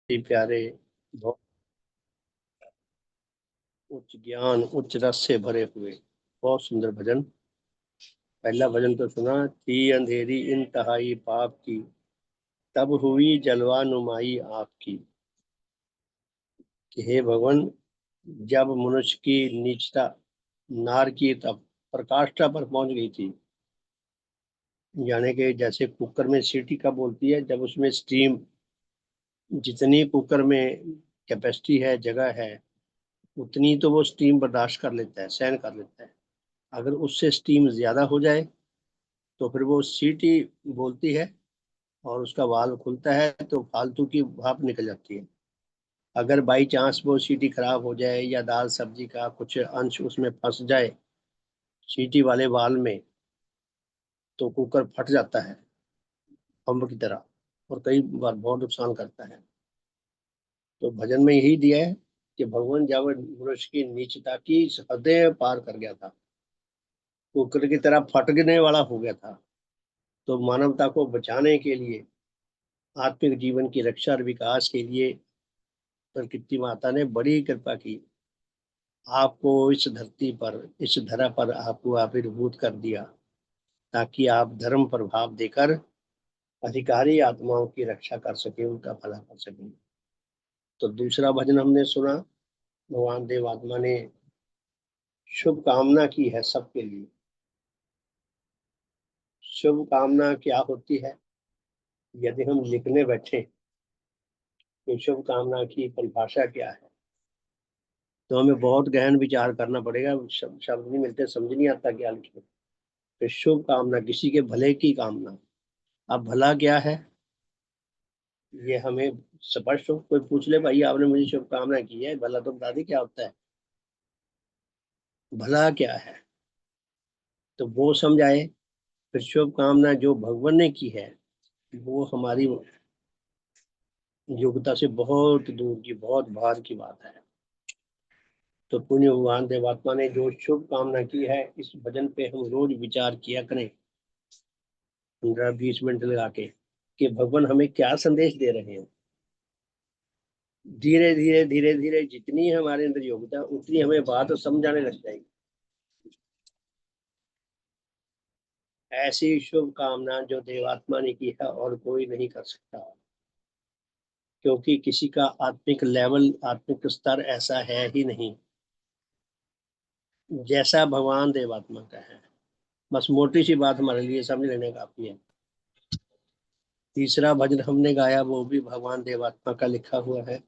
प्यारे, बहुत उच्च ज्ञान उच्च रस से भरे हुए बहुत सुंदर भजन। पहला भजन तो सुना, थी अंधेरी इंतहाई पाप की, तब हुई जलवा नुमाई आपकी। कि हे भगवान, जब मनुष्य की नीचता नार की तब प्रकाष्ठा पर पहुंच गई थी, यानी कि जैसे कुकर में सीटी कब बोलती है, जब उसमें स्टीम जितनी कुकर में कैपेसिटी है, जगह है, उतनी तो वो स्टीम बर्दाश्त कर लेता है, सहन कर लेता है। अगर उससे स्टीम ज्यादा हो जाए तो फिर वो सीटी बोलती है और उसका वाल्व खुलता है तो फालतू की भाप निकल जाती है। अगर बाई चांस वो सीटी खराब हो जाए या दाल सब्जी का कुछ अंश उसमें फंस जाए सीटी वाले वाल्व में, तो कुकर फट जाता है बम की तरह, और कई बार बहुत नुकसान करता है। तो भजन में यही दिया है कि भगवान जब मनुष्य की नीचता की हदें पार कर गया था, कुकर की तरह फटने वाला हो गया था, तो मानवता को बचाने के लिए, आत्मिक जीवन की रक्षा और विकास के लिए प्रकृति माता ने बड़ी कृपा की। आपको इस धरती पर, इस धरा पर आपको आविर्भूत कर दिया, ताकि आप धर्म प्रभाव देकर अधिकारी आत्माओं की रक्षा कर सके, उनका भला कर सके। तो दूसरा भजन हमने सुना, भगवान देव आत्मा ने शुभ कामना की है सबके लिए। शुभ कामना क्या होती है, यदि हम लिखने बैठे तो शुभ कामना की परिभाषा क्या है, तो हमें बहुत गहन विचार करना पड़ेगा। शब्द नहीं मिलते, समझ नहीं आता क्या लिखे। तो शुभ कामना, किसी के भले की कामना। अब भला क्या है, ये हमें स्पष्ट हो। कोई पूछ ले, भाई आपने मुझे शुभकामना की है, भला तो बता दी क्या होता है, भला क्या है, तो वो समझाए। फिर शुभकामना जो भगवान ने की है, वो हमारी योग्यता से बहुत दूर की, बहुत बाहर की बात है। तो पुण्य भगवान देवात्मा ने जो शुभ कामना की है, इस भजन पे हम रोज विचार किया करें, 15-20 मिनट लगा के, कि भगवान हमें क्या संदेश दे रहे हैं। धीरे धीरे धीरे धीरे जितनी हमारे अंदर योग्यता, उतनी हमें बात समझाने लग जाएगी। ऐसी शुभ कामना जो देवात्मा ने की है और कोई नहीं कर सकता, क्योंकि किसी का आत्मिक लेवल, आत्मिक स्तर ऐसा है ही नहीं जैसा भगवान देवात्मा का है। बस मोटी सी बात हमारे लिए समझ लेने काफी है। तीसरा भजन हमने गाया, वो भी भगवान देवात्मा का लिखा हुआ है,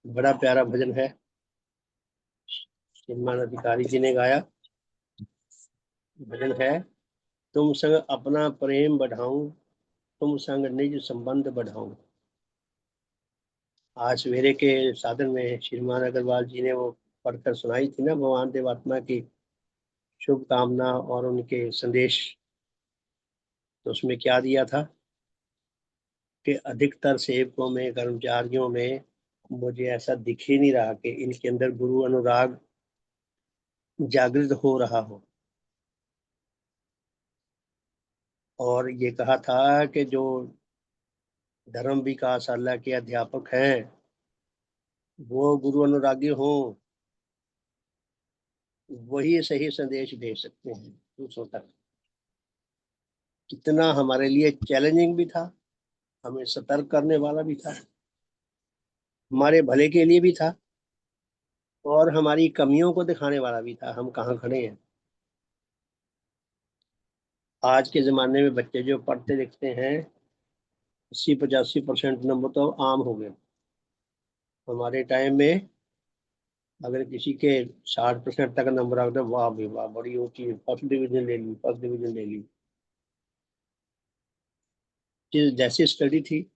बड़ा प्यारा भजन है, श्रीमान अधिकारी जी ने गाया। भजन है, तुम संग अपना प्रेम बढ़ाऊं, तुम संग निज संबंध बढ़ाऊं। आज सवेरे के साधन में श्रीमान अग्रवाल जी ने वो पढ़कर सुनाई थी ना, भगवान देवात्मा की शुभ कामना और उनके संदेश। तो उसमें क्या दिया था कि अधिकतर सेवकों में, कर्मचारियों में मुझे ऐसा दिख ही नहीं रहा कि इनके अंदर गुरु अनुराग जागृत हो रहा हो। और ये कहा था कि जो धर्म विकासशाला के अध्यापक हैं वो गुरु अनुरागी हों, वही सही संदेश दे सकते हैं दूसरों तक। कितना हमारे लिए चैलेंजिंग भी था, हमें सतर्क करने वाला भी था, हमारे भले के लिए भी था, और हमारी कमियों को दिखाने वाला भी था, हम कहाँ खड़े हैं। आज के ज़माने में बच्चे जो पढ़ते लिखते हैं, 80-85% नंबर तो आम हो गए। हमारे टाइम में अगर किसी के 60% तक नंबर आ गए, वाह भाई वाह, बड़ी ऊंची फर्स्ट डिवीजन ले ली, फर्स्ट डिवीजन ले ली। जैसी स्टडी थी,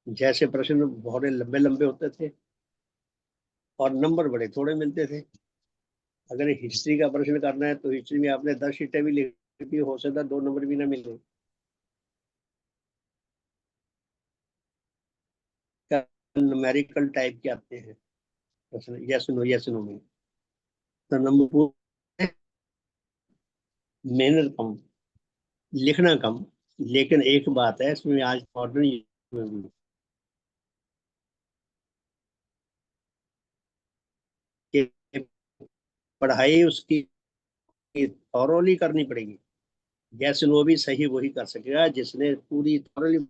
जैसे प्रश्न बहुत लंबे लंबे होते थे और नंबर बड़े थोड़े मिलते थे। अगर हिस्ट्री का प्रश्न करना है तो हिस्ट्री में आपने 10 शीटें भी लिखी, हो सकता 2 नंबर भी ना मिले। न्यूमेरिकल टाइप के आते हैं प्रश्न, यस नो यस नो में, तो नंबर, मेहनत कम, लिखना कम। लेकिन एक बात है इसमें, आज मॉडर्न में भी पढ़ाई उसकी थॉरोली करनी पड़ेगी। जैसे वो भी सही वही कर सकेगा जिसने पूरी थॉरोली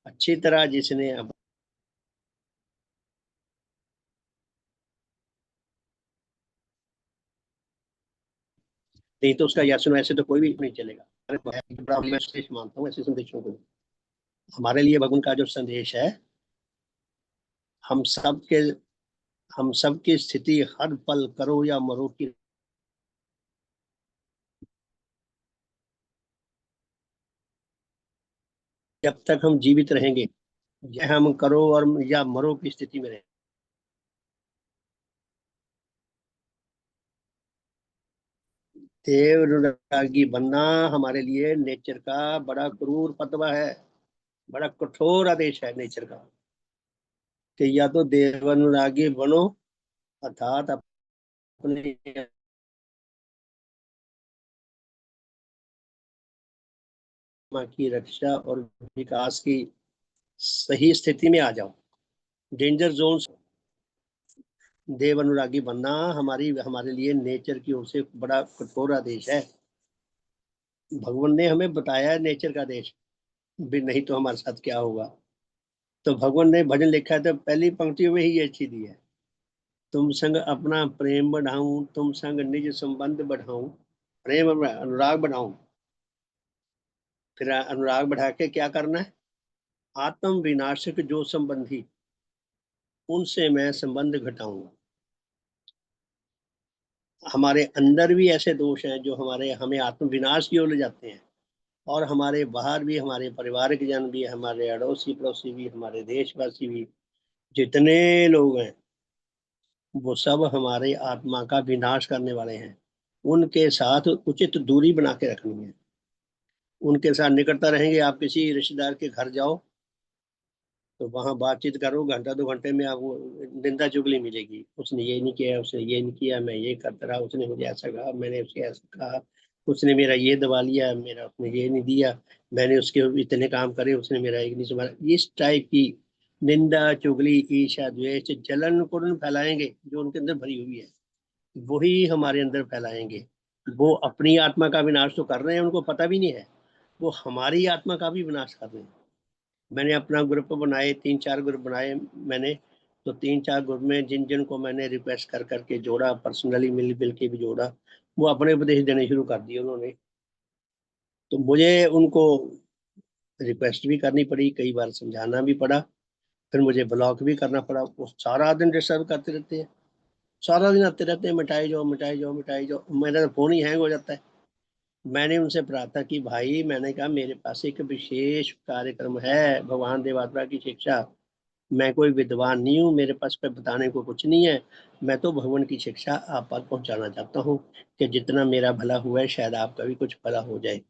अच्छी तरह जिसने नहीं तो उसका यस नो ऐसे तो कोई भी नहीं चलेगा। अरे बड़ा मैं संदेश मानता हूँ ऐसे संदेशों को। हमारे लिए भगवान का जो संदेश है, हम सब के हम सब की स्थिति हर पल करो या मरो की, जब तक हम जीवित रहेंगे, या हम करो और या मरो की स्थिति में रहें। देव अनुरागी बनना हमारे लिए नेचर का बड़ा क्रूर फतवा है, बड़ा कठोर आदेश है नेचर का, कि या तो देव अनुरागी बनो, अर्थात अपने आत्मा की रक्षा और विकास की सही स्थिति में आ जाओ, डेंजर जोन। देव अनुरागी बनना हमारे लिए नेचर की ओर से बड़ा कठोर आदेश है। भगवान ने हमें बताया है नेचर का देश, भी नहीं तो हमारे साथ क्या होगा। तो भगवान ने भजन लिखा है तो पहली पंक्तियों में ही ये अच्छी दी है, तुम संग अपना प्रेम बढ़ाऊं, तुम संग निज संबंध बढ़ाऊं, प्रेम में अनुराग बढ़ाऊं। फिर अनुराग बढ़ा के क्या करना है, आत्म विनाशक जो संबंधी, उनसे मैं संबंध घटाऊंगा। हमारे अंदर भी ऐसे दोष हैं जो हमें आत्म विनाश की ओर ले जाते हैं, और हमारे बाहर भी, हमारे परिवार के जन भी, हमारे अड़ोसी पड़ोसी भी, हमारे देशवासी भी, जितने लोग हैं वो सब हमारे आत्मा का विनाश करने वाले हैं। उनके साथ उचित दूरी बना के रखनी है। उनके साथ निकटता रहेंगे। आप किसी रिश्तेदार के घर जाओ तो वहां बातचीत करो, घंटा 2 घंटे में आपको निंदा चुगली मिलेगी, उसने ये नहीं किया, उसने ये नहीं किया, मैं ये करता रहा, उसने मुझे ऐसा कहा, मैंने उसे ऐसा कहा, उसने मेरा ये दबा लिया, मेरा उसने ये नहीं दिया, मैंने उसके इतने काम करे, उसने मेरा एक नहीं सुना। इस टाइप की निंदा चुगली ईर्ष्या द्वेष जलन कुरन फैलाएंगे जो उनके अंदर भरी हुई है, वही हमारे अंदर फैलाएंगे। वो अपनी आत्मा का विनाश तो कर रहे हैं, उनको पता भी नहीं है, वो हमारी आत्मा का भी विनाश कर रहे हैं। मैंने अपना ग्रुप बनाए, 3-4 ग्रुप बनाए मैंने। तो 3-4 ग्रुप में जिन जिन को मैंने रिक्वेस्ट कर करके जोड़ा, पर्सनली मिल मिल के भी जोड़ा, वो अपने उपदेश देने शुरू कर दिए उन्होंने। तो मुझे उनको रिक्वेस्ट भी करनी पड़ी, कई बार समझाना भी पड़ा, फिर मुझे ब्लॉक भी करना पड़ा। वो सारा दिन डिस्टर्ब करते रहते हैं, सारा दिन आते रहते हैं, मिटाई जाओ मिटाई जाओ मिटाई जाओ, मेरा तो फोन ही हैंग हो जाता है। मैंने उनसे प्रार्थना की, भाई मैंने कहा मेरे पास एक विशेष कार्यक्रम है, भगवान देवात्मा की शिक्षा। मैं कोई विद्वान नहीं हूँ, मेरे पास पे बताने को कुछ नहीं है। मैं तो भगवान की शिक्षा आप तक पहुंचाना चाहता हूँ, कि जितना मेरा भला हुआ है शायद आपका भी कुछ भला हो जाए।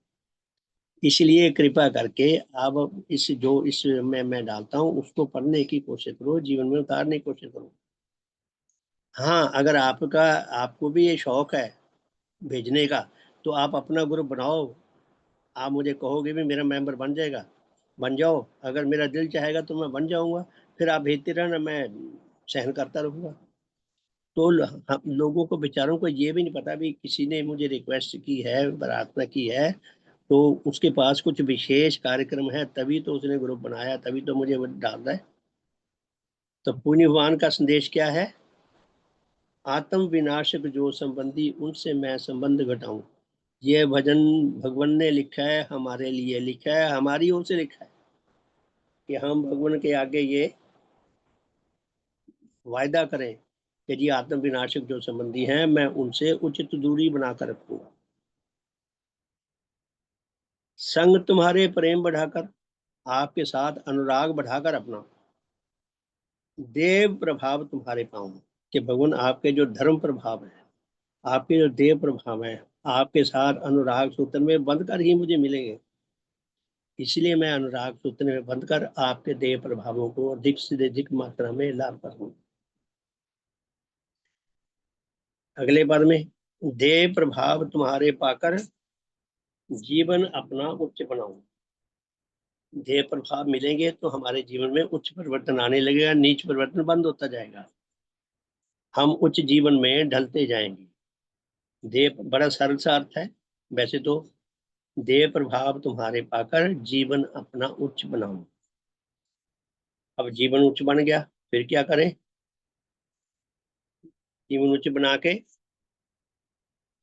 इसलिए कृपा करके आप इस जो इस मैं डालता हूँ उसको पढ़ने की कोशिश करो, जीवन में उतारने की कोशिश करो। हाँ, अगर आपको भी ये शौक है भेजने का, तो आप अपना ग्रुप बनाओ। आप मुझे कहोगे भी मेरा मेंबर बन जाएगा, बन जाओ। अगर मेरा दिल चाहेगा तो मैं बन जाऊंगा, फिर आप भेजते रहना, मैं सहन करता रहूंगा। तो हम लोगों को, बेचारों को ये भी नहीं पता भी किसी ने मुझे रिक्वेस्ट की है, प्रार्थना की है, तो उसके पास कुछ विशेष कार्यक्रम है, तभी तो उसने ग्रुप बनाया, तभी तो मुझे वो डाल रहा है। तो पुण्य भगवान का संदेश क्या है, आत्म विनाशक जो संबंधी, उनसे मैं संबंध घटाऊं। ये भजन भगवान ने लिखा है, हमारे लिए लिखा है, हमारी ओर से लिखा है, कि हम भगवान के आगे ये वायदा करें कि जी आत्म विनाशक जो संबंधी हैं मैं उनसे उचित दूरी बनाकर रखूंगा। संग तुम्हारे प्रेम बढ़ाकर, आपके साथ अनुराग बढ़ाकर अपना, देव प्रभाव तुम्हारे पाऊं। कि भगवान आपके जो धर्म प्रभाव है, आपके जो देव प्रभाव है, आपके साथ अनुराग सूत्र में बंधकर ही मुझे मिलेंगे। इसलिए मैं अनुराग सूत्र में बंधकर आपके देव प्रभावों को अधिक से अधिक मात्रा में लाभ करूँ। अगले पद में, देव प्रभाव तुम्हारे पाकर जीवन अपना उच्च बनाऊं। देव प्रभाव मिलेंगे तो हमारे जीवन में उच्च परिवर्तन आने लगेगा, नीच परिवर्तन बंद होता जाएगा। हम उच्च जीवन में ढलते जाएंगे। देव बड़ा सरल सा अर्थ है वैसे तो। देव प्रभाव तुम्हारे पाकर जीवन अपना उच्च बनाओ। अब जीवन उच्च बन गया, फिर क्या करें? जीवन उच्च बना के,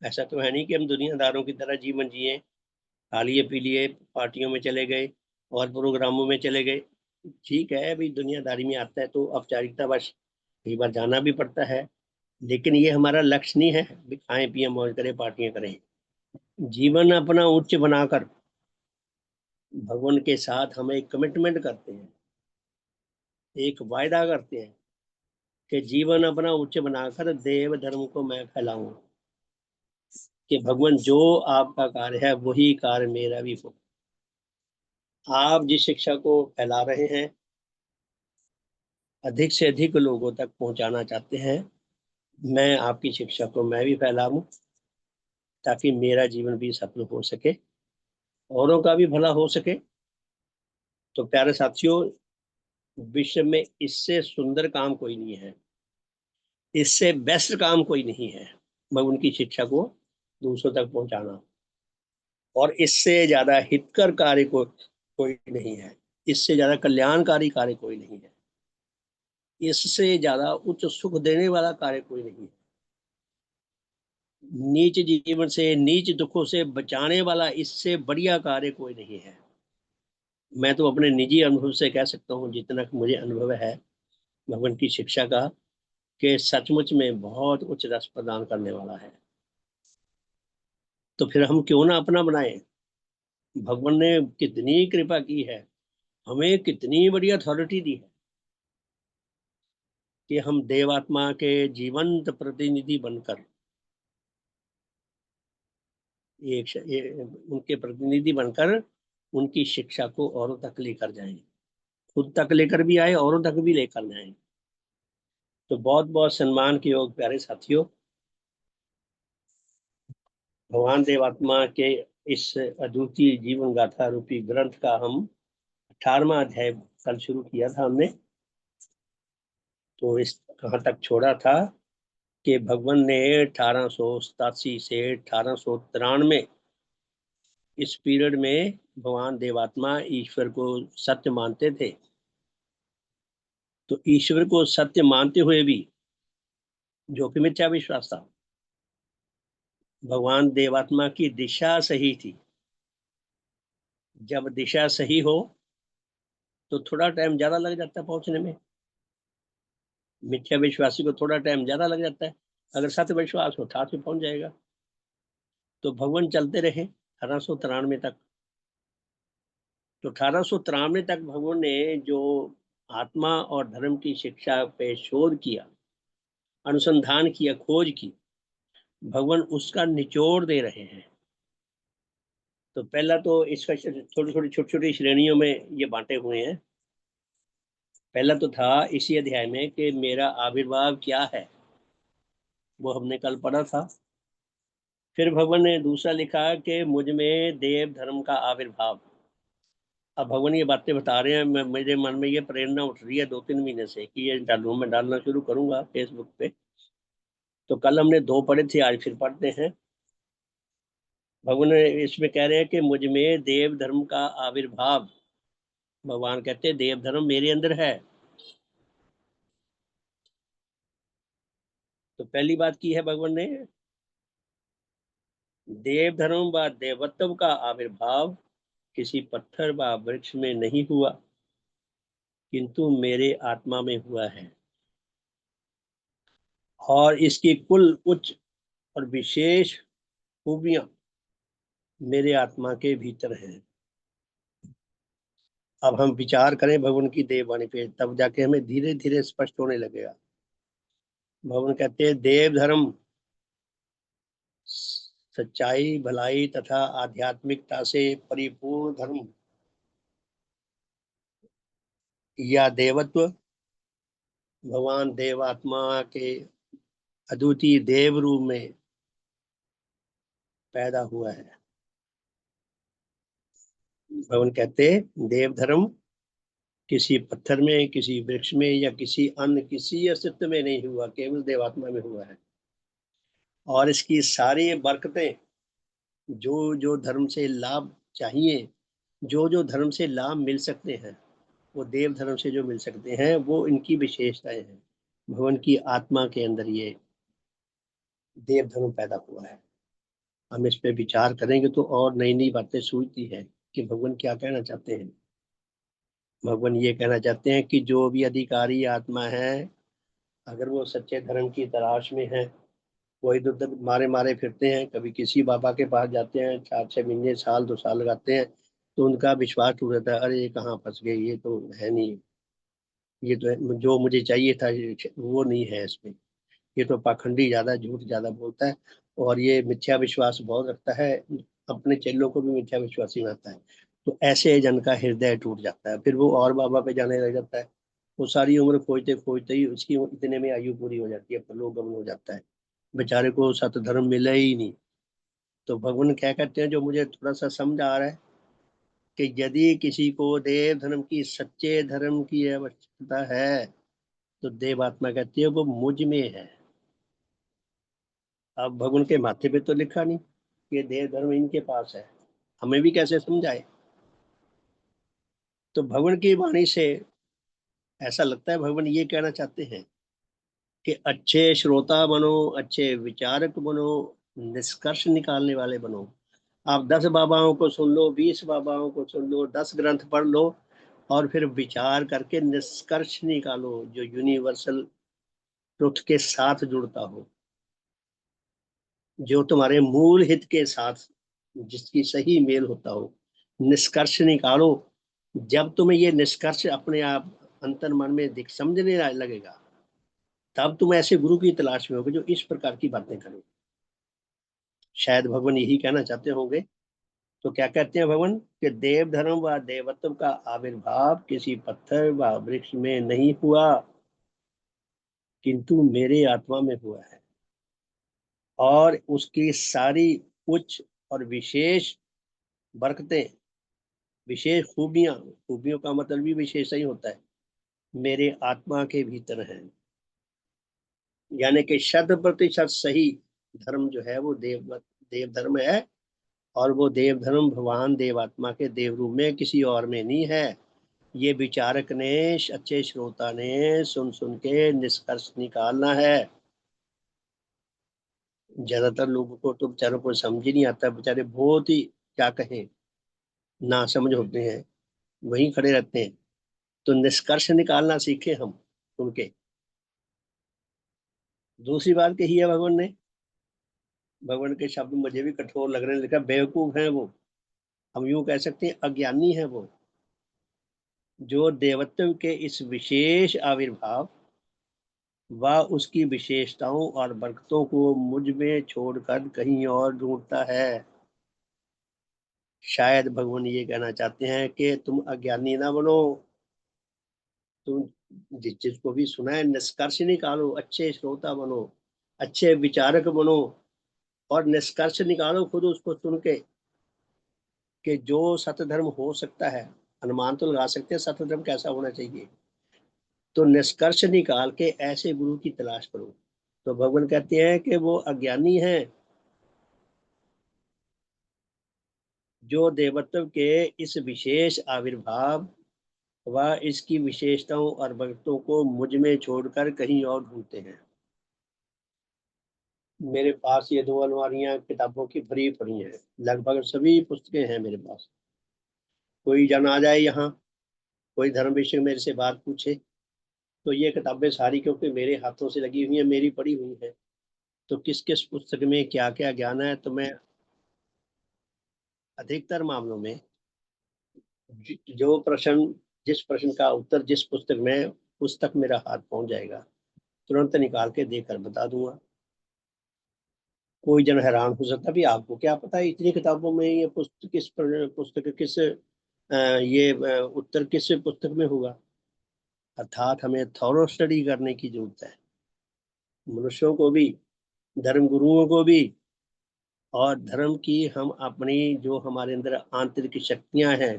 ऐसा तो है नहीं कि हम दुनियादारों की तरह जीवन जिए, खा लिए पी लिए, पार्टियों में चले गए और प्रोग्रामों में चले गए। ठीक है, अभी दुनियादारी में आता है तो औपचारिकता बस कई बार जाना भी पड़ता है, लेकिन ये हमारा लक्ष्य नहीं है भी खाएं पिए मौज करें पार्टियां करें। जीवन अपना उच्च बनाकर भगवान के साथ हम एक कमिटमेंट करते हैं, एक वायदा करते हैं कि जीवन अपना उच्च बनाकर देव धर्म को मैं फैलाऊं, कि भगवान जो आपका कार्य है वही कार्य मेरा भी हो। आप जिस शिक्षा को फैला रहे हैं, अधिक से अधिक लोगों तक पहुंचाना चाहते हैं, मैं आपकी शिक्षा को मैं भी फैलाऊं, ताकि मेरा जीवन भी सफल हो सके, औरों का भी भला हो सके। तो प्यारे साथियों, विश्व में इससे सुंदर काम कोई नहीं है, इससे बेस्ट काम कोई नहीं है, मैं उनकी शिक्षा को दूसरों तक पहुंचाना। और इससे ज्यादा हितकर कार्य कोई नहीं है, इससे ज्यादा कल्याणकारी कार्य कोई नहीं है, इससे ज्यादा उच्च सुख देने वाला कार्य कोई नहीं है, नीच जीवन से नीच दुखों से बचाने वाला इससे बढ़िया कार्य कोई नहीं है। मैं तो अपने निजी अनुभव से कह सकता हूँ, जितना कि मुझे अनुभव है भगवान की शिक्षा का, कि सचमुच में बहुत उच्च रस प्रदान करने वाला है। तो फिर हम क्यों ना अपना बनाए? भगवान ने कितनी कृपा की है, हमें कितनी बड़ी अथॉरिटी दी है कि हम देवात्मा के जीवंत प्रतिनिधि बनकर उनके प्रतिनिधि बनकर उनकी शिक्षा को औरों तक लेकर जाएं, खुद तक लेकर भी आए, औरों तक भी लेकर जाएं। तो बहुत बहुत सम्मान के योग प्यारे साथियों, भगवान देवात्मा के इस अद्वितीय जीवन गाथा रूपी ग्रंथ का हम 18वां अध्याय कल शुरू किया था हमने। तो इस कहाँ तक छोड़ा था कि भगवान ने 1887 से 1893 इस पीरियड में भगवान देवात्मा ईश्वर को सत्य मानते थे। तो ईश्वर को सत्य मानते हुए भी जो कि मिथ्या विश्वास था, भगवान देवात्मा की दिशा सही थी। जब दिशा सही हो तो थोड़ा टाइम ज्यादा लग जाता है पहुंचने में, मिथ्या विश्वासी को थोड़ा टाइम ज्यादा लग जाता है, अगर सत्य विश्वास हो ठाठ में पहुंच जाएगा। तो भगवान चलते रहे 1893 तक। तो 1893 तक भगवान ने जो आत्मा और धर्म की शिक्षा पे शोध किया, अनुसंधान किया, खोज की, भगवान उसका निचोड़ दे रहे हैं। तो पहला तो इसका थोड़ी थोड़ी छोटी छोटी श्रेणियों में ये बांटे हुए हैं। पहला तो था इसी अध्याय में कि मेरा आविर्भाव क्या है, वो हमने कल पढ़ा था। फिर भगवान ने दूसरा लिखा कि मुझ में देव धर्म का आविर्भाव। अब भगवान ये बातें बता रहे हैं, मेरे मन में ये प्रेरणा उठ रही है 2-3 महीने से कि ये डालूं, मैं डालना शुरू करूंगा फेसबुक पे। तो कल हमने 2 पढ़े थे, आज फिर पढ़ते हैं। भगवान इसमें कह रहे हैं कि मुझ में देव धर्म का आविर्भाव। भगवान कहते हैं देव धर्म मेरे अंदर है। तो पहली बात की है भगवान ने, देव धर्म व देवत्व का आविर्भाव किसी पत्थर व वृक्ष में नहीं हुआ, किंतु मेरे आत्मा में हुआ है। और इसकी कुल उच्च और विशेष खूबियां मेरे आत्मा के भीतर हैं। अब हम विचार करें भगवान की देववाणी पे, तब जाके हमें धीरे धीरे स्पष्ट होने लगेगा। भगवान कहते हैं देव धर्म सच्चाई भलाई तथा आध्यात्मिकता से परिपूर्ण धर्म या देवत्व भगवान देवात्मा के अद्वितीय देव रूप में पैदा हुआ है। भगवान कहते देव धर्म किसी पत्थर में, किसी वृक्ष में या किसी अन्य किसी अस्तित्व में नहीं हुआ, केवल देवात्मा में हुआ है। और इसकी सारी बरकतें, जो जो धर्म से लाभ चाहिए, जो जो धर्म से लाभ मिल सकते हैं, वो देव धर्म से जो मिल सकते हैं, वो इनकी विशेषताएं हैं। भगवान की आत्मा के अंदर ये देव धर्म पैदा हुआ है। हम इस पे विचार करेंगे तो और नई नई बातें सूझती है कि भगवान क्या कहना चाहते हैं। भगवान ये कहना चाहते हैं कि जो भी अधिकारी आत्मा है, अगर वो सच्चे धर्म की तलाश में है, वो इधर उधर मारे मारे फिरते हैं, कभी किसी बाबा के पास जाते हैं, 4-6 महीने, साल 2 साल लगाते हैं, तो उनका विश्वास टूट जाता है। अरे ये कहाँ फंस गए, ये तो है नहीं, ये तो है, जो मुझे चाहिए था वो नहीं है इसमें। ये तो पाखंडी ज्यादा, झूठ ज्यादा बोलता है, और ये मिथ्या विश्वास बहुत रखता है, अपने चेलों को भी मिथ्या विश्वासी बनाता है। तो ऐसे जन का हृदय टूट जाता है, फिर वो और बाबा पे जाने लग जाता है। वो सारी उम्र खोजते खोजते ही उसकी इतने में आयु पूरी हो जाती है, परलोक गमन हो जाता है, बेचारे को सत धर्म मिला ही नहीं। तो भगवान क्या कहते हैं, जो मुझे थोड़ा सा समझ आ रहा है, कि यदि किसी को देव धर्म की, सच्चे धर्म की आवश्यकता है, तो देव आत्मा कहती है वो मुझ में है। अब भगवान के माथे पे तो लिखा नहीं कि देव धर्म इनके पास है, हमें भी कैसे समझाए। तो भगवान की वाणी से ऐसा लगता है भगवान ये कहना चाहते हैं कि अच्छे श्रोता बनो, अच्छे विचारक बनो, निष्कर्ष निकालने वाले बनो। आप 10 बाबाओं को सुन लो, 20 बाबाओं को सुन लो, 10 ग्रंथ पढ़ लो, और फिर विचार करके निष्कर्ष निकालो जो यूनिवर्सल ट्रुथ के साथ जुड़ता हो, जो तुम्हारे मूल हित के साथ, जिसकी सही मेल होता हो। निष्कर्ष निकालो। जब तुम्हें ये निष्कर्ष अपने आप अंतर मन में दिख समझने लगेगा, तब तुम ऐसे गुरु की तलाश में होगे जो इस प्रकार की बातें करे। शायद भगवान यही कहना चाहते होंगे। तो क्या कहते हैं भगवान, कि देव धर्म व देवत्व का आविर्भाव किसी पत्थर व वृक्ष में नहीं हुआ, किंतु मेरे आत्मा में हुआ है। और उसकी सारी उच्च और विशेष बरकतें, विशेष खूबियां, खूबियों का मतलब भी विशेष ही होता है, मेरे आत्मा के भीतर है। यानी कि 100% सही धर्म जो है वो देव धर्म है। और वो देव धर्म भगवान देवात्मा के देव रूप में, किसी और में नहीं है। ये विचारक ने, अच्छे श्रोता ने सुन सुन के निष्कर्ष निकालना है। ज्यादातर लोगों को तो बेचारों को समझ ही नहीं आता, बेचारे बहुत ही क्या कहें, ना समझ होते हैं, वहीं खड़े रहते हैं। तो निष्कर्ष निकालना सीखे हम उनके। दूसरी बात कही है भगवान ने, भगवान के शब्द मुझे भी कठोर लग रहे हैं, लिखा बेवकूफ है वो, हम यूं कह सकते हैं अज्ञानी है वो, जो देवत्व के इस विशेष आविर्भाव व उसकी विशेषताओं और बरकतों को मुझ में छोड़कर कहीं और ढूंढता है। शायद भगवान ये कहना चाहते हैं कि तुम अज्ञानी ना बनो, तुम जिस चीज को भी सुना है निष्कर्ष निकालो, अच्छे श्रोता बनो, अच्छे विचारक बनो, और निष्कर्ष निकालो खुद उसको सुन के, कि जो सत्य धर्म हो सकता है, अनुमान तो लगा सकते हैं सत्य धर्म कैसा होना चाहिए। तो निष्कर्ष निकाल के ऐसे गुरु की तलाश करो। तो भगवान कहते हैं कि वो अज्ञानी है, जो देवत्व के इस विशेष आविर्भाव व इसकी विशेषताओं और भक्तों को मुझ में छोड़कर कहीं और ढूंढते हैं। मेरे पास ये 2 अलमारियां किताबों की भरी पड़ी हैं, लगभग सभी पुस्तकें हैं मेरे पास। कोई जन आ जाए यहाँ, कोई धर्म विषय मेरे से बात पूछे, तो ये किताबें सारी क्योंकि मेरे हाथों से लगी हुई है, मेरी पड़ी हुई है, तो किस किस पुस्तक में क्या क्या ज्ञान है, तो मैं अधिकतर मामलों में जो प्रश्न, जिस प्रश्न का उत्तर जिस पुस्तक में, उस तक मेरा हाथ पहुंच जाएगा, तुरंत निकाल के देकर बता दूंगा। कोई जन हैरान हो सकता भी, आपको क्या पता है इतनी किताबों में ये पुस्तक किस पुस्तक किस ये उत्तर किस पुस्तक में होगा। अर्थात हमें थॉरो स्टडी करने की जरूरत है, मनुष्यों को भी, धर्म गुरुओं को भी, और धर्म की हम अपनी जो हमारे अंदर आंतरिक शक्तियां हैं,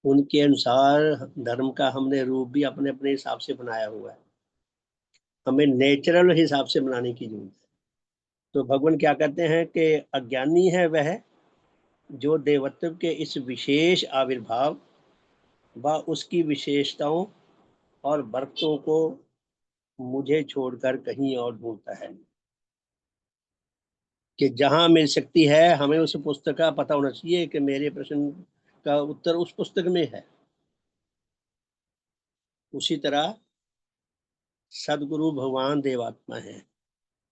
उनके अनुसार धर्म का हमने रूप भी अपने अपने हिसाब से बनाया हुआ है। हमें नेचुरल हिसाब से बनाने की जरूरत है। तो भगवान क्या कहते हैं कि अज्ञानी है वह जो देवत्व के इस विशेष आविर्भाव व उसकी विशेषताओं और बरकतों को मुझे छोड़कर कहीं और ढूंढता है। कि जहां मिल सकती है, हमें उस पुस्तक का पता होना चाहिए कि मेरे प्रश्न का उत्तर उस पुस्तक में है। उसी तरह सदगुरु भगवान देवात्मा है।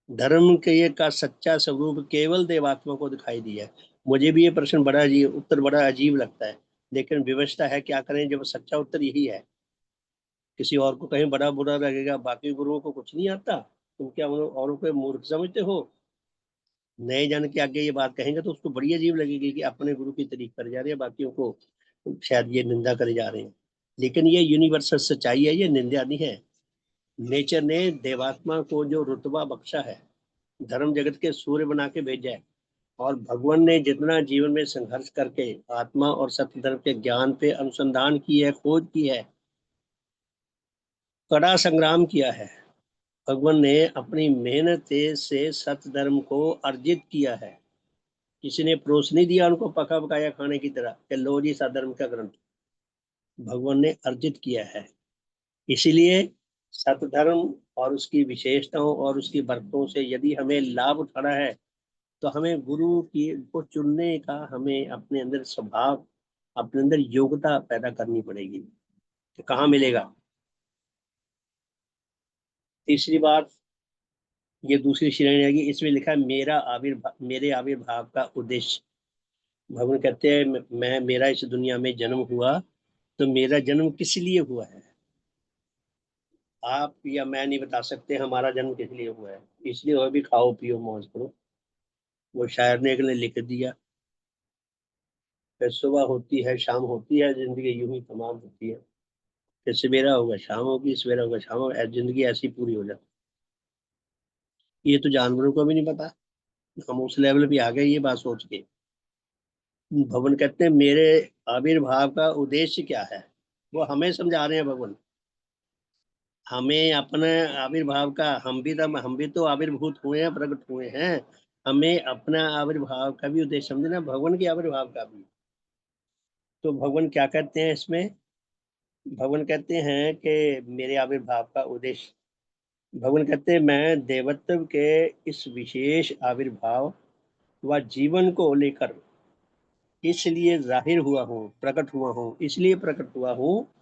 धर्म के ये का सच्चा स्वरूप केवल देवात्मा को दिखाई दिया है। मुझे भी ये प्रश्न बड़ा अजीब, उत्तर बड़ा अजीब लगता है, लेकिन व्यवस्था है, क्या करें जब सच्चा उत्तर यही है। किसी और को कहीं बड़ा बुरा लगेगा, बाकी गुरुओं को कुछ नहीं आता, तुम क्या औरों को मूर्ख समझते हो। नए जन के आगे ये बात कहेंगे तो उसको बड़ी अजीब लगेगी कि अपने गुरु की तारीफ करे जा रहे हैं, बाकियों को शायद ये निंदा करे जा रहे हैं। लेकिन ये यूनिवर्सल सच्चाई है, ये निंदा नहीं है। नेचर ने देवात्मा को जो रुतबा बख्शा है, धर्म जगत के सूर्य बना के भेजा है। और भगवान ने जितना जीवन में संघर्ष करके आत्मा और सत्य धर्म के ज्ञान पे अनुसंधान की है, खोज की है, कड़ा संग्राम किया है। भगवान ने अपनी मेहनत से सत्य धर्म को अर्जित किया है। किसी ने परोस नहीं दिया उनको पका पकाया खाने की तरह कि लो जी सत्य धर्म का ग्रंथ। भगवान ने अर्जित किया है। इसीलिए सत्य धर्म और उसकी विशेषताओं और उसकी बरकतों से यदि हमें लाभ उठाना है, तो हमें गुरु की को चुनने का, हमें अपने अंदर स्वभाव, अपने अंदर योग्यता पैदा करनी पड़ेगी। तो कहाँ मिलेगा? तीसरी बात, ये दूसरी श्रेणी आएगी, इसमें लिखा है मेरे आविर्भाव का उद्देश्य। भगवान कहते हैं मैं मेरा इस दुनिया में जन्म हुआ, तो मेरा जन्म किस लिए हुआ है? आप या मैं नहीं बता सकते हमारा जन्म किस लिए हुआ है। इसलिए हुआ भी खाओ पियो मौज करो। वो शायर ने एक ने लिख दिया। फिर सुबह होती है शाम होती है, जिंदगी यूं ही तमाम होती है। फिर सवेरा होगा शाम होगी, सवेरा होगा शाम होगा, जिंदगी ऐसी पूरी हो जाती है। ये तो जानवरों को भी नहीं पता। हम उस लेवल पे आ गए ये बात सोच के। भगवान कहते हैं मेरे आविर्भाव का उद्देश्य क्या है, वो हमें समझा रहे हैं भगवान। हमें अपने आविर्भाव का, हम भी तो आविर्भूत हुए हैं, प्रकट हुए हैं। हमें अपना आविर्भाव का भी उद्देश्य समझना, भगवान के आविर्भाव का भी। तो भगवान क्या कहते हैं इसमें? भगवान कहते हैं कि मेरे आविर्भाव का उद्देश्य, भगवान कहते हैं मैं देवत्व के इस विशेष आविर्भाव व जीवन को लेकर इसलिए जाहिर हुआ हूँ, प्रकट हुआ हूँ, इसलिए प्रकट हुआ हूँ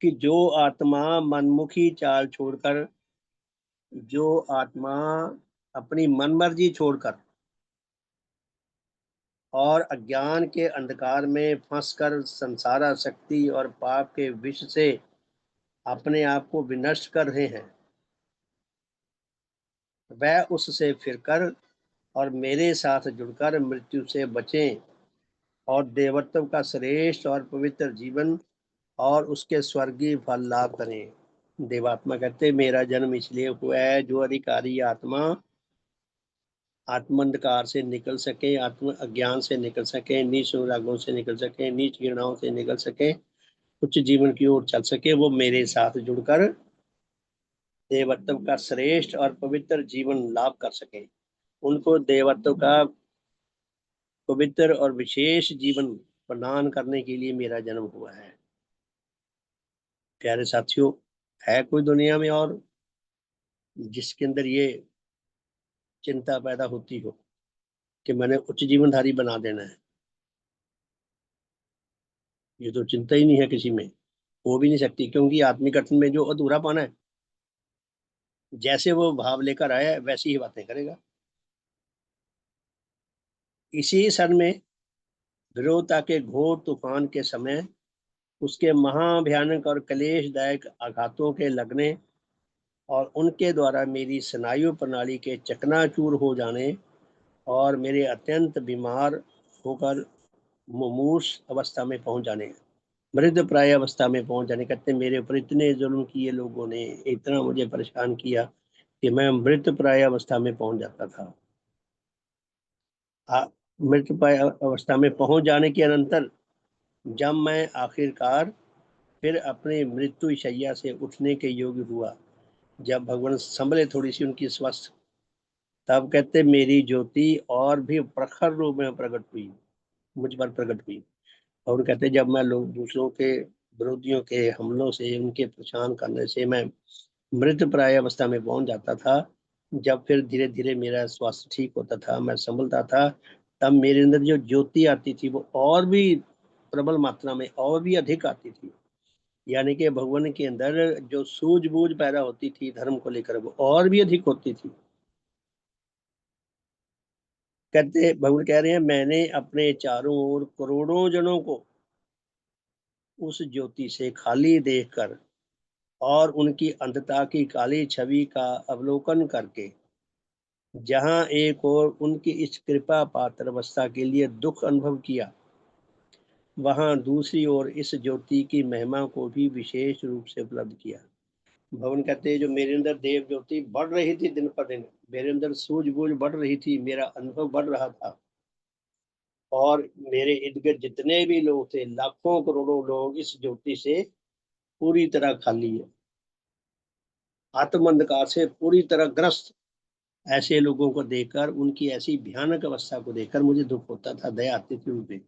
कि जो आत्मा अपनी मनमर्जी छोड़कर और अज्ञान के अंधकार में फंसकर संसार शक्ति और पाप के विष से अपने आप को विनष्ट कर रहे हैं, वह उससे फिरकर और मेरे साथ जुड़कर मृत्यु से बचें और देवत्व का श्रेष्ठ और पवित्र जीवन और उसके स्वर्गीय फल लाभ करें। देवात्मा कहते मेरा जन्म इसलिए हुआ है जो अधिकारी आत्मा आत्मंधकार से निकल सके, आत्म अज्ञान से निकल सके, नीच अनुरागों से निकल सके, नीच घृणाओं से निकल सके, उच्च जीवन की ओर चल सके। वो मेरे साथ जुड़कर देवत्व का श्रेष्ठ और पवित्र जीवन लाभ कर सके। उनको देवत्व का पवित्र और विशेष जीवन प्रदान करने के लिए मेरा जन्म हुआ है। प्यारे साथियों, है कोई दुनिया में और जिसके अंदर ये चिंता पैदा होती हो कि मैंने उच्च जीवनधारी बना देना है? ये तो चिंता ही नहीं है किसी में, हो भी नहीं सकती, क्योंकि आत्मिक अर्थ में जो अधूरापन है, जैसे वो भाव लेकर आया वैसी ही बातें करेगा। इसी क्षण में विरोधता के घोर तूफान के समय उसके महाभयानक और क्लेशदायक आघातों के लगने और उनके द्वारा मेरी स्नायु प्रणाली के चकनाचूर हो जाने और मेरे अत्यंत बीमार होकर मुमूर्ष अवस्था में पहुंच जाने, मृत प्राय अवस्था में पहुंच जाने। कहते मेरे ऊपर इतने जुल्म किए लोगों ने, इतना मुझे परेशान किया कि मैं मृत प्राय अवस्था में पहुंच जाता था। मृत प्राय अवस्था में पहुंच जाने के अनंतर जब मैं आखिरकार फिर अपने मृत्यु शैया से उठने के योग्य हुआ, जब भगवान संभले थोड़ी सी उनकी स्वस्थ, तब कहते मेरी ज्योति और भी प्रखर रूप में प्रकट हुई, मुझ पर प्रकट हुई। और कहते जब मैं लोग दूसरों के विरोधियों के हमलों से, उनके परेशान करने से मैं मृत प्राय अवस्था में पहुंच जाता था, जब फिर धीरे धीरे मेरा स्वास्थ्य ठीक होता था, मैं संभलता था, तब मेरे अंदर जो ज्योति आती थी वो और भी प्रबल मात्रा में और भी अधिक आती थी। यानी कि भगवान के अंदर जो सूझबूझ पैदा होती थी धर्म को लेकर वो और भी अधिक होती थी। कहते भगवान कह रहे हैं मैंने अपने चारों ओर करोड़ों जनों को उस ज्योति से खाली देखकर और उनकी अंधता की काली छवि का अवलोकन करके, जहां एक और उनकी इस कृपा पात्र अवस्था के लिए दुख अनुभव किया, वहां दूसरी ओर इस ज्योति की महिमा को भी विशेष रूप से उपलब्ध किया। भवन कहते हैं जो मेरे अंदर देव ज्योति बढ़ रही थी दिन पर दिन, मेरे अंदर सूझबूझ बढ़ रही थी, मेरा अनुभव बढ़ रहा था, और मेरे इर्द गिर्द जितने भी लोग थे, लाखों करोड़ों लोग इस ज्योति से पूरी तरह खाली है, आत्म अंधकार से पूरी तरह ग्रस्त। ऐसे लोगों को देखकर, उनकी ऐसी भयानक अवस्था को देखकर मुझे दुख होता था, दया आती थी उनपे।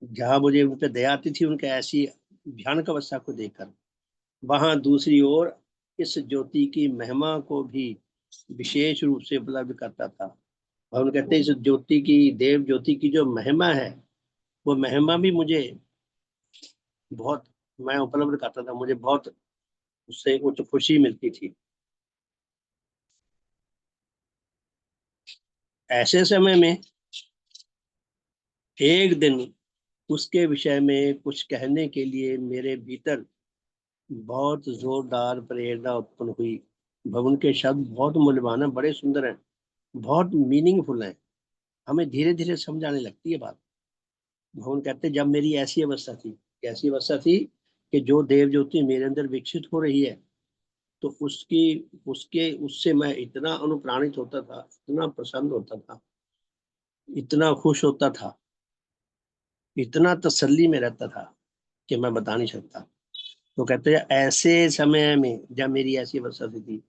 जहां मुझे उन पे दया आती थी उनके ऐसी भयानक अवस्था को देखकर, वहां दूसरी ओर इस ज्योति की महिमा को भी विशेष रूप से उपलब्ध करता था। और उन कहते हैं इस ज्योति की, देव ज्योति की जो महिमा है, वो महिमा भी मुझे बहुत, मैं उपलब्ध करता था, मुझे बहुत उससे कुछ खुशी मिलती थी। ऐसे समय में एक दिन उसके विषय में कुछ कहने के लिए मेरे भीतर बहुत जोरदार प्रेरणा उत्पन्न हुई। भवन के शब्द बहुत मूल्यवान है, बड़े सुंदर हैं, बहुत मीनिंगफुल हैं, हमें धीरे धीरे समझ आने लगती है बात। भवन कहते जब मेरी ऐसी अवस्था थी, कैसी अवस्था थी कि जो देव ज्योति मेरे अंदर विकसित हो रही है, तो उसकी उसके उससे मैं इतना अनुप्राणित होता था, इतना प्रसन्न होता था, इतना खुश होता था, इतना तसल्ली में रहता था कि मैं बता नहीं सकता। तो कहते हैं ऐसे समय में जब मेरी ऐसी अवस्था थी,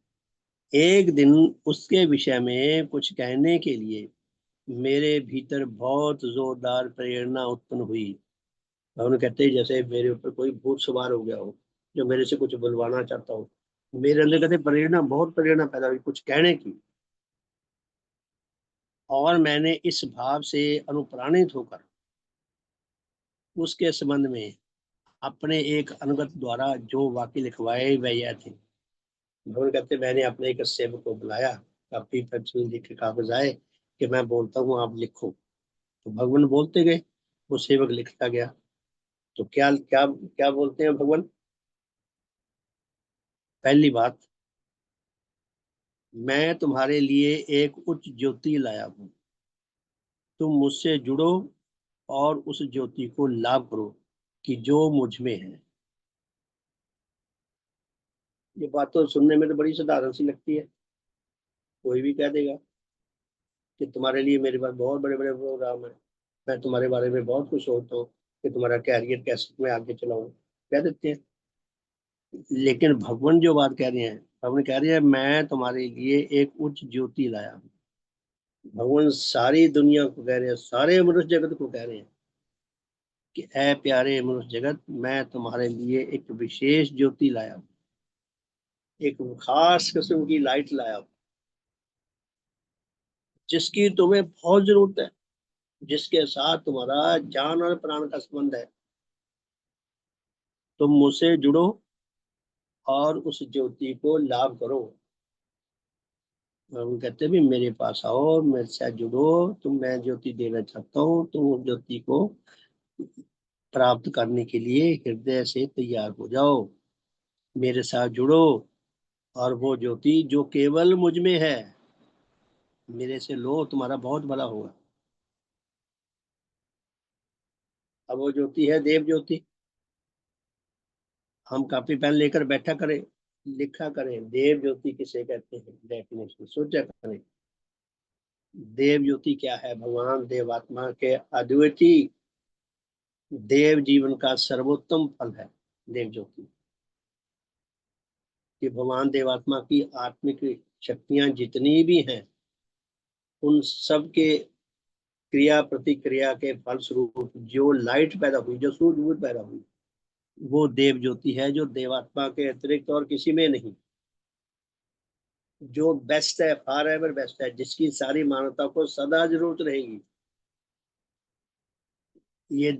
एक दिन उसके विषय में कुछ कहने के लिए मेरे भीतर बहुत जोरदार प्रेरणा उत्पन्न हुई। और उन्हें कहते हैं जैसे मेरे ऊपर कोई भूत सवार हो गया हो, जो मेरे से कुछ बुलवाना चाहता हो। मेरे अंदर कहते प्रेरणा, बहुत प्रेरणा पैदा हुई कुछ कहने की, और मैंने इस भाव से अनुप्राणित होकर उसके संबंध में अपने एक अनुगत द्वारा जो वाक्य लिखवाए वह यह थे। भगवान कहते मैंने अपने एक सेवक को बुलाया, काफी पेंसिल लिख के कागज आए कि मैं बोलता हूँ आप लिखो। तो भगवान बोलते गए, वो सेवक लिखता गया। तो क्या क्या क्या बोलते हैं भगवान? पहली बात, मैं तुम्हारे लिए एक उच्च ज्योति लाया हूँ, तुम मुझसे जुड़ो और उस ज्योति को लाभ करो कि जो मुझ में है। ये बात तो सुनने में तो बड़ी साधारण सी लगती है, कोई भी कह देगा कि तुम्हारे लिए मेरे पास बहुत बड़े बड़े प्रोग्राम है, मैं तुम्हारे बारे में बहुत कुछ सोचता हूँ कि तुम्हारा कैरियर कैसे मैं आगे चलाऊं, कह देते हैं। लेकिन भगवान जो बात कह रहे हैं, भगवान कह रहे हैं मैं तुम्हारे लिए एक उच्च ज्योति लाया हूँ। भगवान सारी दुनिया को कह रहे हैं, सारे मनुष्य जगत को कह रहे हैं कि ऐ प्यारे मनुष्य जगत, मैं तुम्हारे लिए एक विशेष ज्योति लाया हूँ, एक खास किस्म की लाइट लाया हूँ, जिसकी तुम्हें बहुत जरूरत है, जिसके साथ तुम्हारा जान और प्राण का संबंध है। तुम मुझसे जुड़ो और उस ज्योति को लाभ करो। और हम कहते भी मेरे पास आओ, मेरे साथ जुड़ो, तुम, मैं ज्योति देना चाहता हूँ, तुम उस ज्योति को प्राप्त करने के लिए हृदय से तैयार हो जाओ, मेरे साथ जुड़ो, और वो ज्योति जो केवल मुझ में है मेरे से लो, तुम्हारा बहुत भला होगा। अब वो ज्योति है देव ज्योति। हम कॉपी पेन लेकर बैठा करें, लिखा करें देव ज्योति किसे कहते हैं, डेफिनेशन सोचा करें। देव ज्योति क्या है? भगवान देवात्मा के अद्वितीय देव जीवन का सर्वोत्तम फल है देव ज्योति। कि भगवान देवात्मा की आत्मिक शक्तियां जितनी भी हैं, उन सब के क्रिया प्रतिक्रिया के फलस्वरूप जो लाइट पैदा हुई, जो सूझबूझ पैदा हुई, वो देव ज्योति है, जो देवात्मा के अतिरिक्त और किसी में नहीं। जो बेस्ट है, फॉर एवर बेस्ट है, जिसकी सारी मानवता को सदा जरूरत रहेगी। ये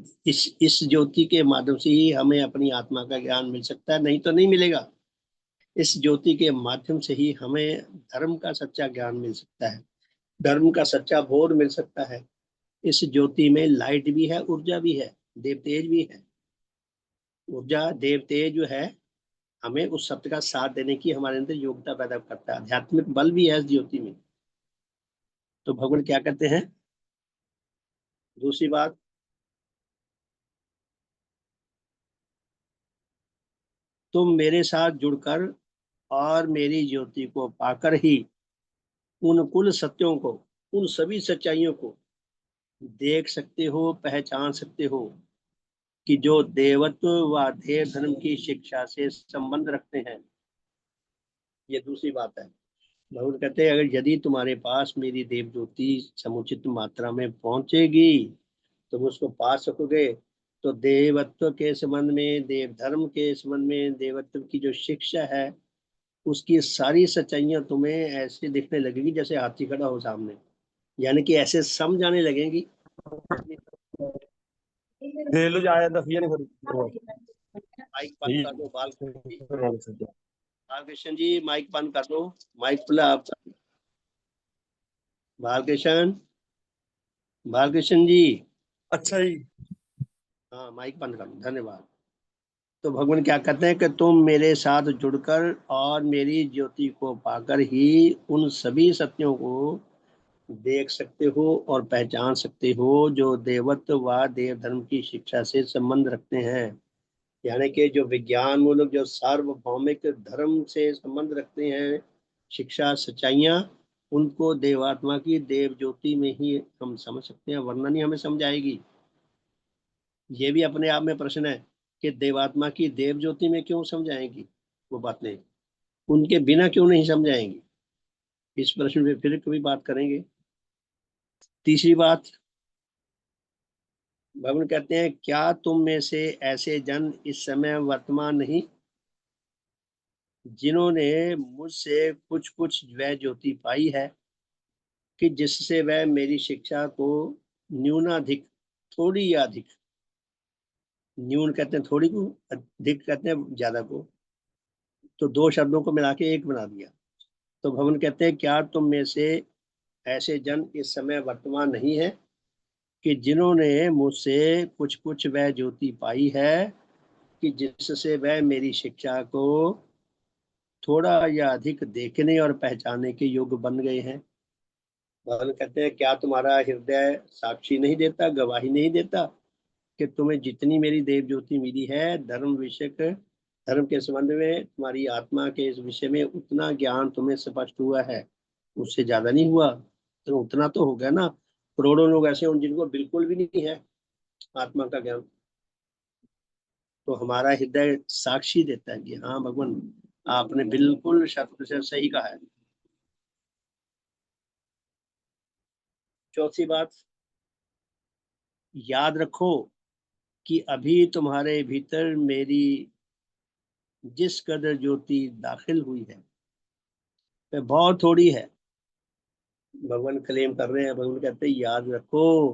इस ज्योति के माध्यम से ही हमें अपनी आत्मा का ज्ञान मिल सकता है, नहीं तो नहीं मिलेगा। इस ज्योति के माध्यम से ही हमें धर्म का सच्चा ज्ञान मिल सकता है, धर्म का सच्चा बोध मिल सकता है। इस ज्योति में लाइट भी है, ऊर्जा भी है, देव तेज भी है। ऊर्जा देव तेज जो है, हमें उस सत्य का साथ देने की हमारे अंदर योग्यता पैदा करता है। आध्यात्मिक बल भी है इस ज्योति में। तो भगवान क्या कहते हैं? दूसरी बात, तुम मेरे साथ जुड़कर और मेरी ज्योति को पाकर ही उन कुल सत्यों को, उन सभी सच्चाइयों को देख सकते हो, पहचान सकते हो, कि जो देवत्व व देव धर्म की शिक्षा से संबंध रखते हैं। ये दूसरी बात है। भगवान कहते हैं, अगर यदि तुम्हारे पास मेरी देव ज्योति समुचित मात्रा में पहुंचेगी, तुम उसको पा सकोगे, तो देवत्व के संबंध में, देव धर्म के संबंध में, देवत्व की जो शिक्षा है, उसकी सारी सच्चाइयां तुम्हें ऐसे दिखने लगेगी जैसे हाथी खड़ा हो सामने। यानी कि ऐसे समझ आने लगेंगी। ले लो जाए 10 नहीं माइक बंद कर दो बालकृष्ण जी, माइक बंद कर दो। माइक खुला आपका। बालकृष्ण, बालकृष्ण जी। अच्छा जी। हाँ, माइक बंद कर दो, धन्यवाद। तो भगवान क्या कहते हैं कि तुम मेरे साथ जुड़कर और मेरी ज्योति को पाकर ही उन सभी सत्यों को देख सकते हो और पहचान सकते हो, जो देवत्व व देव धर्म की शिक्षा से संबंध रखते हैं। यानी कि जो विज्ञान मूलक, जो सार्वभौमिक धर्म से संबंध रखते हैं, शिक्षा सच्चाइयाँ, उनको देवात्मा की देव ज्योति में ही हम समझ सकते हैं, वरना नहीं हमें समझ आएगी। ये भी अपने आप में प्रश्न है कि देवात्मा की देव ज्योति में क्यों समझ आएगी वो बातें, उनके बिना क्यों नहीं समझ आएंगी। इस प्रश्न पे फिर कभी बात करेंगे। तीसरी बात, भगवान कहते हैं, क्या तुम में से ऐसे जन इस समय वर्तमान नहीं, जिन्होंने मुझसे कुछ कुछ वह ज्योति पाई है, कि जिससे वह मेरी शिक्षा को न्यूनाधिक, थोड़ी या अधिक, न्यून कहते हैं थोड़ी को, अधिक कहते हैं ज्यादा को, तो दो शब्दों को मिला के एक बना दिया। तो भगवान कहते हैं, क्या तुम में से ऐसे जन इस समय वर्तमान नहीं है, कि जिन्होंने मुझसे कुछ कुछ वह ज्योति पाई है, कि जिससे वह मेरी शिक्षा को थोड़ा या अधिक देखने और पहचानने के योग्य बन गए हैं। भगवान कहते हैं, क्या तुम्हारा हृदय साक्षी नहीं देता, गवाही नहीं देता, कि तुम्हें जितनी मेरी देव ज्योति मिली है, धर्म विषयक, धर्म के संबंध में, तुम्हारी आत्मा के इस विषय में उतना ज्ञान तुम्हें स्पष्ट हुआ है, उससे ज्यादा नहीं हुआ। तो उतना तो हो गया ना। करोड़ों लोग ऐसे हैं जिनको बिल्कुल भी नहीं है आत्मा का ज्ञान। तो हमारा हृदय साक्षी देता है कि हाँ भगवान, आपने बिल्कुल शत प्रतिशत सही कहा है। चौथी बात, याद रखो कि अभी तुम्हारे भीतर मेरी जिस कदर ज्योति दाखिल हुई है, वह बहुत थोड़ी है। भगवान क्लेम कर रहे हैं, भगवान कहते हैं, याद रखो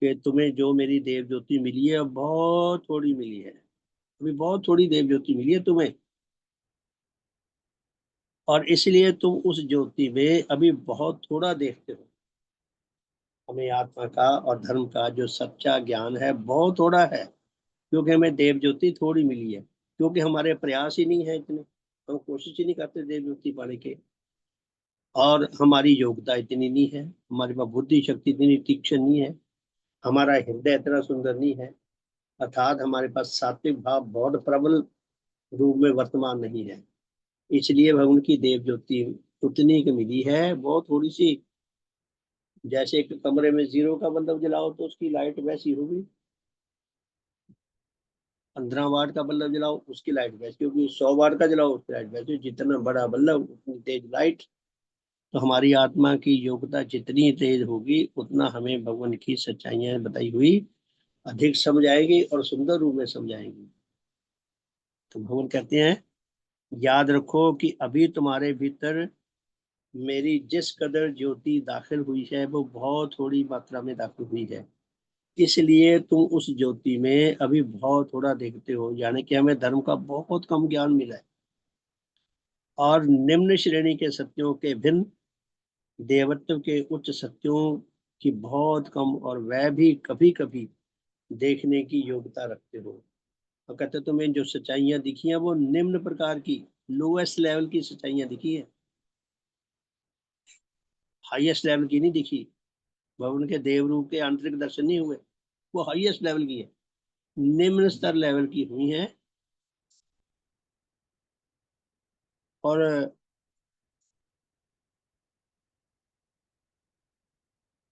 कि तुम्हें जो मेरी देव ज्योति मिली है, बहुत थोड़ी मिली है। अभी बहुत थोड़ी देव ज्योति मिली है तुम्हें, और इसलिए तुम उस ज्योति में अभी बहुत थोड़ा देखते हो। हमें आत्मा का और धर्म का जो सच्चा ज्ञान है बहुत थोड़ा है, क्योंकि हमें देव ज्योति थोड़ी मिली है, क्योंकि हमारे प्रयास ही नहीं है इतने, हम कोशिश ही नहीं करते देव ज्योति पाने के, और हमारी योग्यता इतनी नहीं है, हमारे पास बुद्धि शक्ति इतनी तीक्ष्ण नहीं है, हमारा हृदय इतना सुंदर नहीं है, अर्थात हमारे पास सात्विक भाव बहुत प्रबल रूप में वर्तमान नहीं है। इसलिए भगवान की देव ज्योति उतनी की मिली है, बहुत थोड़ी सी। जैसे एक कमरे में 0 का बल्ब जलाओ तो उसकी लाइट वैसी होगी, 15 वाट का बल्ब जलाओ उसकी लाइट वैसी होगी, 100 वाट का जलाओ उसकी लाइट वैसी। जितना बड़ा बल्ब उतनी तेज लाइट। तो हमारी आत्मा की योग्यता जितनी तेज होगी उतना हमें भगवान की सच्चाइयां बताई हुई अधिक समझ आएगी और सुंदर रूप में समझाएंगी। तो भगवान कहते हैं याद रखो कि अभी तुम्हारे भीतर मेरी जिस कदर ज्योति दाखिल हुई है वो बहुत थोड़ी मात्रा में दाखिल हुई है, इसलिए तुम उस ज्योति में अभी बहुत थोड़ा देखते हो। यानी कि हमें धर्म का बहुत कम ज्ञान मिला है और निम्न श्रेणी के सत्यों के भिन्न देवत्व के उच्च सत्यों की बहुत कम और वह भी कभी कभी देखने की योग्यता रखते हो। और कहते तुम्हें जो सच्चाइयां दिखी हैं वो निम्न प्रकार की लोएस्ट लेवल की सच्चाइयां दिखी है, हाईएस्ट लेवल की नहीं दिखी। भवन के देव रूप के आंतरिक दर्शन नहीं हुए, वो हाईएस्ट लेवल की है, निम्न स्तर लेवल की हुई है। और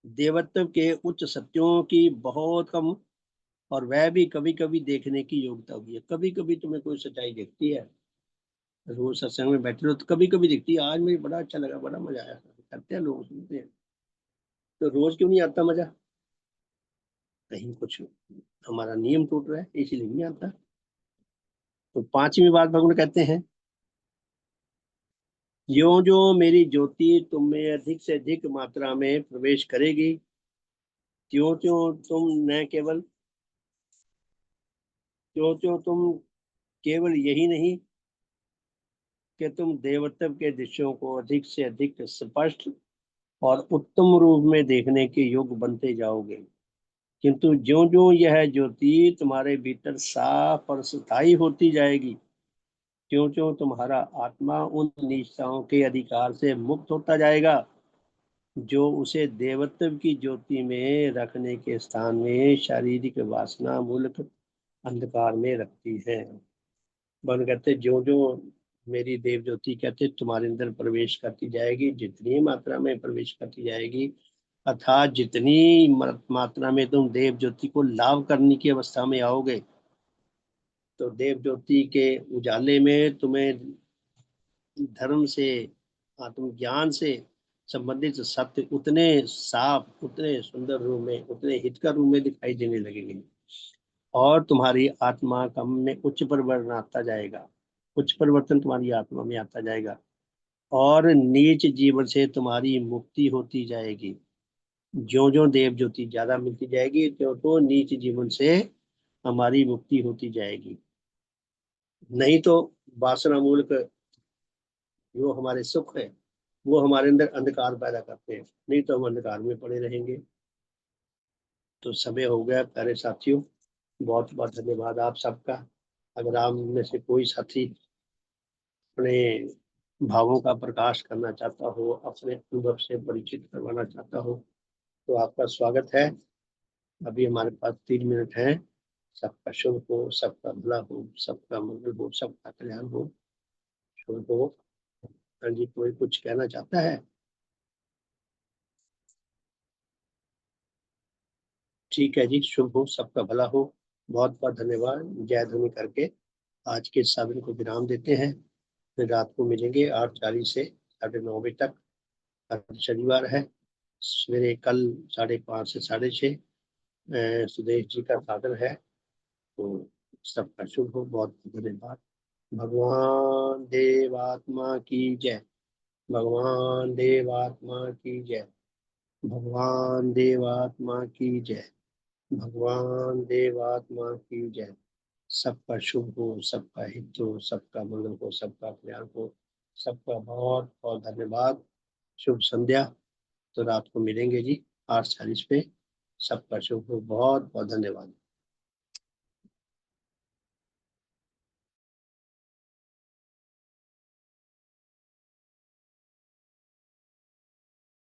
देवत्व के उच्च सत्यों की बहुत कम और वह भी कभी कभी देखने की योग्यता हुई है। कभी कभी तुम्हें कोई सच्चाई दिखती है, रोज सत्संग में बैठे रहो तो कभी कभी दिखती है, आज मुझे बड़ा अच्छा लगा, बड़ा मजा आया, करते हैं लोग, सुनते हैं। तो रोज क्यों नहीं आता मजा? कहीं कुछ हमारा नियम टूट रहा है इसीलिए नहीं आता। तो पांचवी बात भगवान कहते हैं यो जो मेरी ज्योति तुम में अधिक से अधिक मात्रा में प्रवेश करेगी, त्यों त्यों तुम न केवल त्यों त्यों तुम केवल यही नहीं कि तुम देवत्व के दृश्यों को अधिक से अधिक स्पष्ट और उत्तम रूप में देखने के योग्य बनते जाओगे, किंतु ज्यो ज्यो यह ज्योति तुम्हारे भीतर साफ और स्थायी होती जाएगी, त्यों त्यों तुम्हारा आत्मा उन निष्ठाओं के अधिकार से मुक्त होता जाएगा जो उसे देवत्व की ज्योति में रखने के स्थान में शारीरिक वासना मूलक अंधकार में रखती है। बन कहते जो जो मेरी देव ज्योति कहते तुम्हारे अंदर प्रवेश करती जाएगी, जितनी मात्रा में प्रवेश करती जाएगी अर्थात जितनी मात्रा में तुम देव ज्योति को लाभ करने की अवस्था में आओगे, तो देव ज्योति के उजाले में तुम्हें धर्म से आत्मज्ञान से संबंधित सत्य उतने साफ, उतने सुंदर रूप में, उतने हितकर रूप में दिखाई देने लगेंगे और तुम्हारी आत्मा का में उच्च परिवर्तन आता जाएगा, उच्च परिवर्तन तुम्हारी आत्मा में आता जाएगा और नीच जीवन से तुम्हारी मुक्ति होती जाएगी। ज्यो ज्यो देव ज्योति ज्यादा मिलती जाएगी त्यों तो नीच जीवन से हमारी मुक्ति होती जाएगी। नहीं तो वासना मूलक जो हमारे सुख है वो हमारे अंदर अंधकार पैदा करते हैं, नहीं तो हम अंधकार में पड़े रहेंगे। तो समय हो गया प्यारे साथियों, बहुत बहुत धन्यवाद आप सबका। अगर आप में से कोई साथी अपने भावों का प्रकाश करना चाहता हो, अपने अनुभव से परिचित करवाना चाहता हो, तो आपका स्वागत है। अभी हमारे पास 3 मिनट है। सबका शुभ हो, सबका भला हो, सबका मंगल हो, सबका कल्याण हो, शुभ हो। हाँ जी, कोई कुछ कहना चाहता है? ठीक है जी, शुभ हो, सबका भला हो। बहुत बहुत धन्यवाद। जय ध्वनि करके आज के साधन को विराम देते हैं। फिर रात को मिलेंगे 8:40 से 9:30 तक। आज शनिवार है। सवेरे कल 5:30 से 6:30 सुदेश जी का साधन है। तो सबका शुभ हो, बहुत बहुत धन्यवाद। भगवान देवात्मा की जय। भगवान देवात्मा की जय। भगवान देवात्मा की जय। भगवान देवात्मा की जय। सबका शुभ हो, सबका हित हो, सबका मंगल हो, सबका कल्याण हो। सबका बहुत बहुत धन्यवाद। शुभ संध्या। तो रात को मिलेंगे जी 8:40 पे। सबका शुभ हो, बहुत बहुत धन्यवाद।